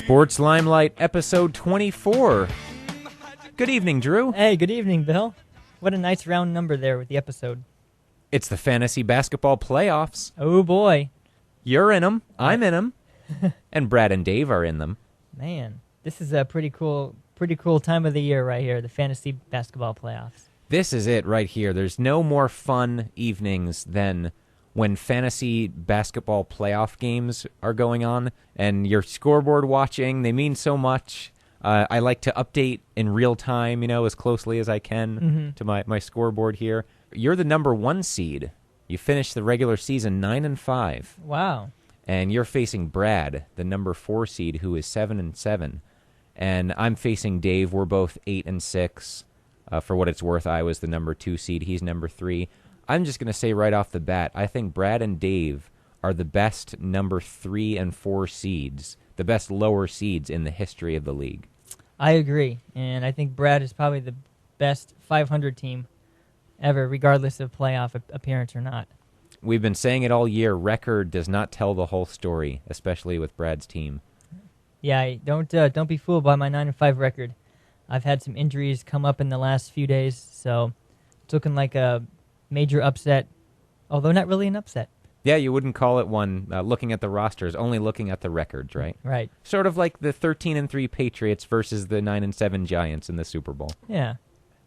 Sports Limelight, episode 24. Good evening, Drew. Hey, good evening, Bill. What a nice round number there with the episode. It's the fantasy basketball playoffs. Oh, boy. You're in them. I'm in them. And Brad and Dave are in them. Man, this is a pretty cool time of the year right here, the fantasy basketball playoffs. This is it right here. There's no more fun evenings than when fantasy basketball playoff games are going on and you're scoreboard watching. They mean so much. I like to update in real time, as closely as I can to my scoreboard here. You're the number 1 seed. You finished the regular season 9-5. Wow. And you're facing Brad, the number 4 seed, who is 7-7. And I'm facing Dave. We're both 8-6. For what it's worth, I was the number 2 seed. He's number 3. I'm just going to say right off the bat, I think Brad and Dave are the best number 3 and 4 seeds, the best lower seeds in the history of the league. I agree, and I think Brad is probably the best 500 team ever, regardless of playoff appearance or not. We've been saying it all year. Record does not tell the whole story, especially with Brad's team. Yeah, don't be fooled by my 9-5 record. I've had some injuries come up in the last few days, so it's looking like a major upset, although not really an upset. Yeah, you wouldn't call it one looking at the rosters, only looking at the records, right? Right. Sort of like the 13-3 Patriots versus the 9-7 Giants in the Super Bowl. Yeah.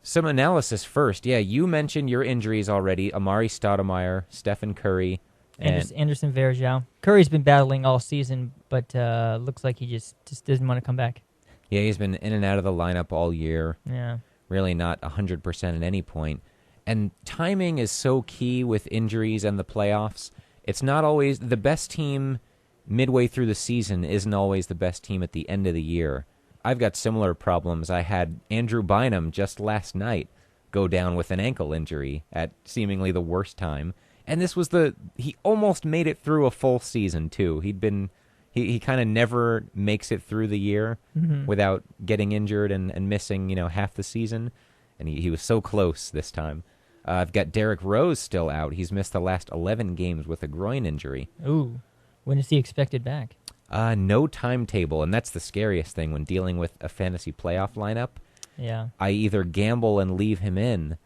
Some analysis first. Yeah, you mentioned your injuries already. Amari Stoudemire, Stephen Curry. Anderson Varejao. Curry's been battling all season, but looks like he just doesn't want to come back. Yeah, he's been in and out of the lineup all year. Yeah. Really not 100% at any point. And timing is so key with injuries and the playoffs. It's not always the best team midway through the season isn't always the best team at the end of the year. I've got similar problems. I had Andrew Bynum just last night go down with an ankle injury at seemingly the worst time. And this was he almost made it through a full season too. He kind of never makes it through the year without getting injured and missing, half the season. And he was so close this time. I've got Derrick Rose still out. He's missed the last 11 games with a groin injury. Ooh. When is he expected back? No timetable, and that's the scariest thing when dealing with a fantasy playoff lineup. Yeah. I either gamble and leave him in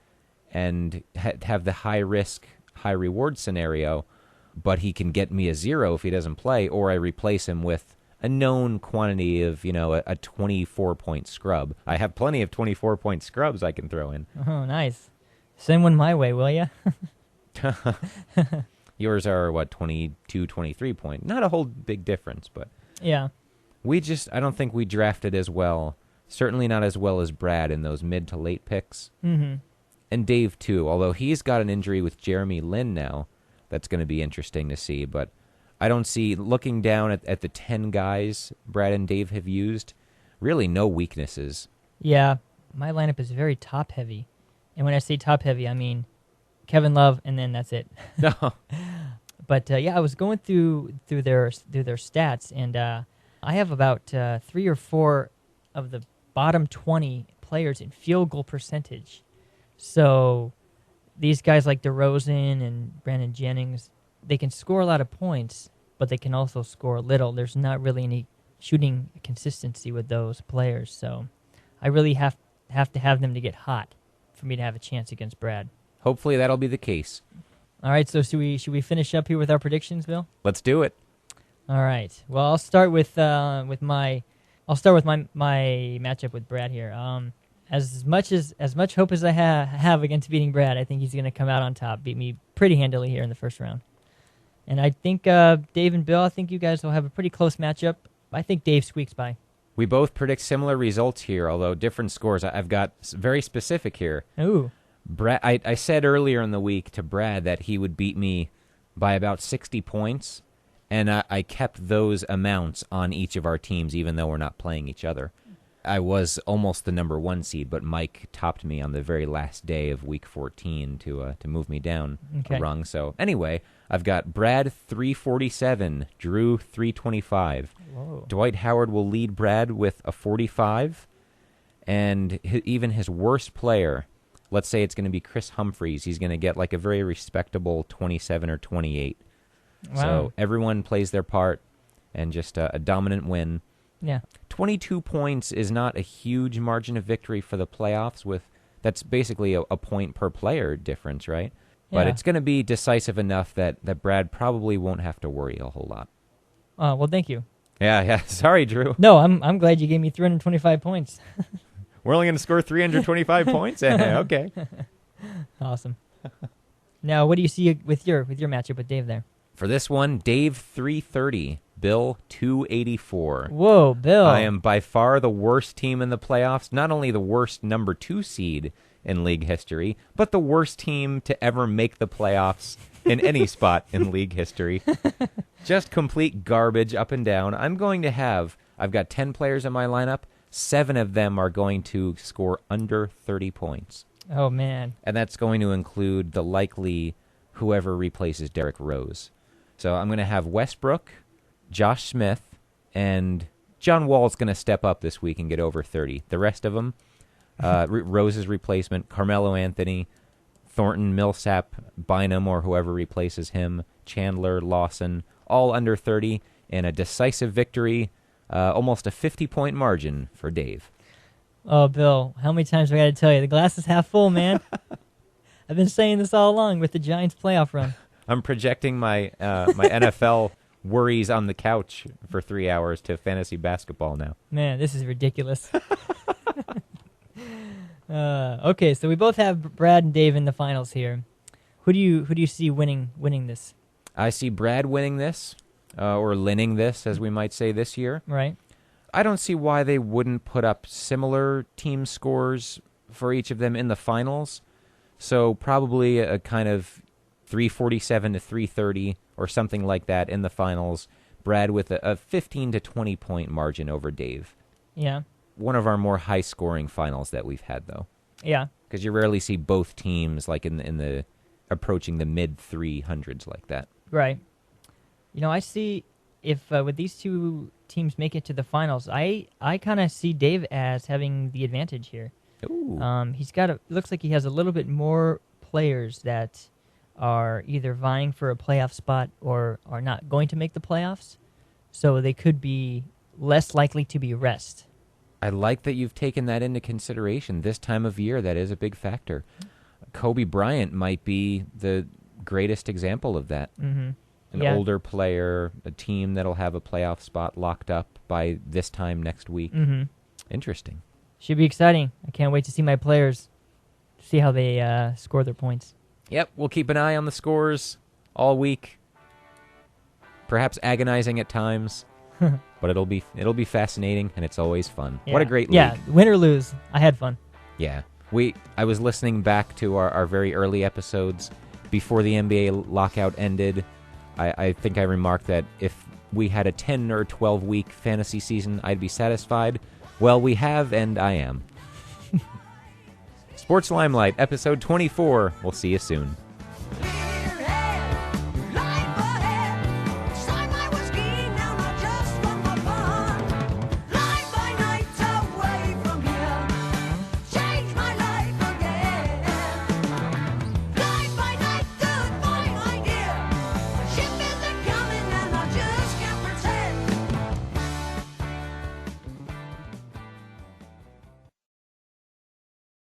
and have the high-risk, high-reward scenario, but he can get me a 0 if he doesn't play, or I replace him with a known quantity of, a 24-point scrub. I have plenty of 24-point scrubs I can throw in. Oh, nice. Send one my way, will ya? Yours are, 22, 23 point. Not a whole big difference, but... Yeah. I don't think we drafted as well. Certainly not as well as Brad in those mid to late picks. Mm-hmm. And Dave, too, although he's got an injury with Jeremy Lin now. That's going to be interesting to see, but I don't see, looking down at the 10 guys Brad and Dave have used, really no weaknesses. Yeah, my lineup is very top-heavy. And when I say top-heavy, I mean Kevin Love, and then that's it. No. But, I was going through their stats, and I have about 3 or 4 of the bottom 20 players in field goal percentage. So these guys like DeRozan and Brandon Jennings, they can score a lot of points, but they can also score little. There's not really any shooting consistency with those players, so I really have to have them to get hot for me to have a chance against Brad. Hopefully that'll be the case. All right, so should we finish up here with our predictions, Bill? Let's do it. All right. Well, I'll start with my matchup with Brad here. As much hope as I have against beating Brad, I think he's going to come out on top, beat me pretty handily here in the first round. And I think Dave and Bill, I think you guys will have a pretty close matchup. I think Dave squeaks by. We both predict similar results here, although different scores. I've got very specific here. Ooh. Brad, I said earlier in the week to Brad that he would beat me by about 60 points, and I kept those amounts on each of our teams, even though we're not playing each other. I was almost the number 1 seed, but Mike topped me on the very last day of week 14 to move me down a rung. So anyway, I've got Brad 347, Drew 325. Whoa. Dwight Howard will lead Brad with a 45, and even his worst player, let's say it's going to be Chris Humphries, he's going to get like a very respectable 27 or 28. Wow. So everyone plays their part, and just a dominant win. Yeah. 22 points is not a huge margin of victory for the playoffs. That's basically a point per player difference, right? But Yeah. it's going to be decisive enough that Brad probably won't have to worry a whole lot. Well, thank you. Yeah. Sorry, Drew. No, I'm glad you gave me 325 points. We're only going to score 325 points? Okay. Awesome. Now, what do you see with your matchup with Dave there? For this one, Dave 330, Bill 284. Whoa, Bill. I am by far the worst team in the playoffs, not only the worst number 2 seed in league history, but the worst team to ever make the playoffs in any spot in league history. Just complete garbage up and down. I've got 10 players in my lineup. 7 of them are going to score under 30 points. Oh, man. And that's going to include the likely whoever replaces Derrick Rose. So I'm going to have Westbrook, Josh Smith, and John Wall's going to step up this week and get over 30. The rest of them, Rose's replacement, Carmelo Anthony, Thornton, Millsap, Bynum, or whoever replaces him, Chandler, Lawson, all under 30, and a decisive victory, almost a 50-point margin for Dave. Oh, Bill, how many times do I got to tell you? The glass is half full, man. I've been saying this all along with the Giants' playoff run. I'm projecting my my NFL worries on the couch for 3 hours to fantasy basketball now. Man, this is ridiculous. Okay, so we both have Brad and Dave in the finals here. Who do you see winning this? I see Brad winning this, or linning this, as we might say this year. Right. I don't see why they wouldn't put up similar team scores for each of them in the finals. So probably a kind of 347 to 330 or something like that in the finals. Brad with a 15 to 20 point margin over Dave. Yeah. One of our more high scoring finals that we've had, though. Yeah. Because you rarely see both teams like in the approaching the mid 300s like that. Right. I see if with these two teams make it to the finals, I kind of see Dave as having the advantage here. Ooh. Looks like he has a little bit more players that are either vying for a playoff spot or are not going to make the playoffs, so they could be less likely to be rest. I like that you've taken that into consideration. This time of year, that is a big factor. Kobe Bryant might be the greatest example of that. Mm-hmm. An older player, a team that'll have a playoff spot locked up by this time next week. Mm-hmm. Interesting. Should be exciting. I can't wait to see my players, see how they score their points. Yep, we'll keep an eye on the scores all week. Perhaps agonizing at times, but it'll be fascinating, and it's always fun. Yeah. What a great league. Yeah, win or lose, I had fun. Yeah. I was listening back to our very early episodes before the NBA lockout ended. I think I remarked that if we had a 10 or 12-week fantasy season, I'd be satisfied. Well, we have, and I am. Sports Limelight, episode 24. We'll see you soon.